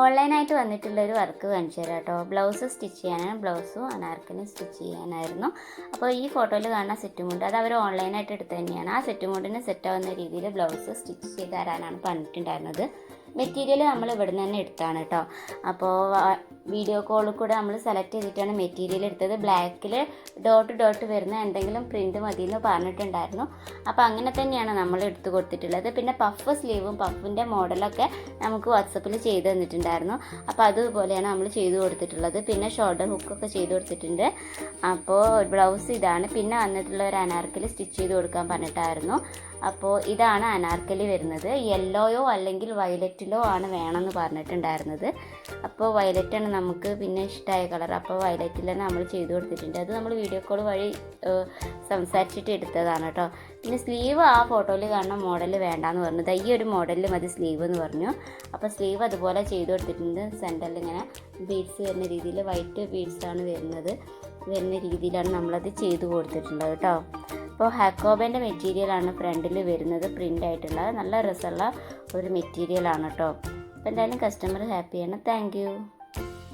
ഓൺലൈനായിട്ട് വന്നിട്ടുള്ളൊരു വർക്ക് കാണിച്ചു തരാം കേട്ടോ. ബ്ലൗസ് സ്റ്റിച്ച് ചെയ്യാനാണ്, ബ്ലൗസും അനാർക്കലി സ്റ്റിച്ച് ചെയ്യാനായിരുന്നു. അപ്പോൾ ഈ ഫോട്ടോയിൽ കാണുന്ന സെറ്റും കൊണ്ട് അത് അവർ ഓൺലൈനായിട്ട് എടുത്ത് തന്നെയാണ്. ആ സെറ്റും കൊണ്ടിന് സെറ്റാവുന്ന രീതിയിൽ ബ്ലൗസ് സ്റ്റിച്ച് ചെയ്ത് തരാനാണ് പറഞ്ഞിട്ടുണ്ടായിരുന്നത്. മെറ്റീരിയൽ നമ്മൾ ഇവിടുന്ന് തന്നെ എടുത്താണ് കേട്ടോ. അപ്പോൾ വീഡിയോ കോളിൽ കൂടെ നമ്മൾ സെലക്ട് ചെയ്തിട്ടാണ് മെറ്റീരിയൽ എടുത്തത്. ബ്ലാക്കിൽ ഡോട്ട് വരുന്ന എന്തെങ്കിലും പ്രിൻറ്റ് മതി എന്ന് പറഞ്ഞിട്ടുണ്ടായിരുന്നു. അപ്പോൾ അങ്ങനെ തന്നെയാണ് നമ്മൾ എടുത്ത് കൊടുത്തിട്ടുള്ളത്. പിന്നെ പഫ് സ്ലീവും പഫിൻ്റെ മോഡലൊക്കെ നമുക്ക് വാട്സപ്പിൽ ചെയ്ത് തന്നിട്ടുണ്ടായിരുന്നു. അപ്പോൾ അതുപോലെയാണ് നമ്മൾ ചെയ്ത് കൊടുത്തിട്ടുള്ളത്. പിന്നെ ഷോൾഡർ ഹുക്കൊക്കെ ചെയ്ത് കൊടുത്തിട്ടുണ്ട്. അപ്പോൾ ബ്ലൗസ് ഇതാണ്. പിന്നെ വന്നിട്ടുള്ള ഒരു അനാർക്കലി സ്റ്റിച്ച് ചെയ്ത് കൊടുക്കാൻ പറഞ്ഞിട്ടായിരുന്നു. അപ്പോൾ ഇതാണ് അനാർക്കലി വരുന്നത്. യെല്ലോയോ അല്ലെങ്കിൽ വയലറ്റിലോ ആണ് വേണമെന്ന് പറഞ്ഞിട്ടുണ്ടായിരുന്നത്. അപ്പോൾ വയലറ്റാണ് നമുക്ക് പിന്നെ ഇഷ്ടമായ കളർ. അപ്പോൾ വയലറ്റിൽ തന്നെ നമ്മൾ ചെയ്ത് കൊടുത്തിട്ടുണ്ട്. അത് നമ്മൾ വീഡിയോ കോൾ വഴി സംസാരിച്ചിട്ട് എടുത്തതാണ് കേട്ടോ. പിന്നെ സ്ലീവ് ആ ഫോട്ടോയിൽ കാണുന്ന മോഡൽ വേണ്ടാന്ന് പറഞ്ഞത്, ഈ ഒരു മോഡലിൽ മതി സ്ലീവ് എന്ന് പറഞ്ഞു. അപ്പോൾ സ്ലീവ് അതുപോലെ ചെയ്ത് കൊടുത്തിട്ടുണ്ട്. സെൻറ്ററിൽ ഇങ്ങനെ ബീഡ്സ് വരുന്ന രീതിയിൽ വൈറ്റ് ബീഡ്സാണ് വരുന്ന രീതിയിലാണ് നമ്മളത് ചെയ്ത് കൊടുത്തിട്ടുള്ളത് കേട്ടോ. അപ്പോൾ ഹാക്കോബേൻ്റെ മെറ്റീരിയലാണ് ഫ്രണ്ടിൽ വരുന്നത്, പ്രിൻ്റ് ആയിട്ടുള്ള നല്ല രസമുള്ള ഒരു മെറ്റീരിയലാണ് കേട്ടോ. അപ്പോൾ എന്തായാലും കസ്റ്റമർ ഹാപ്പിയാണ്. Thank you.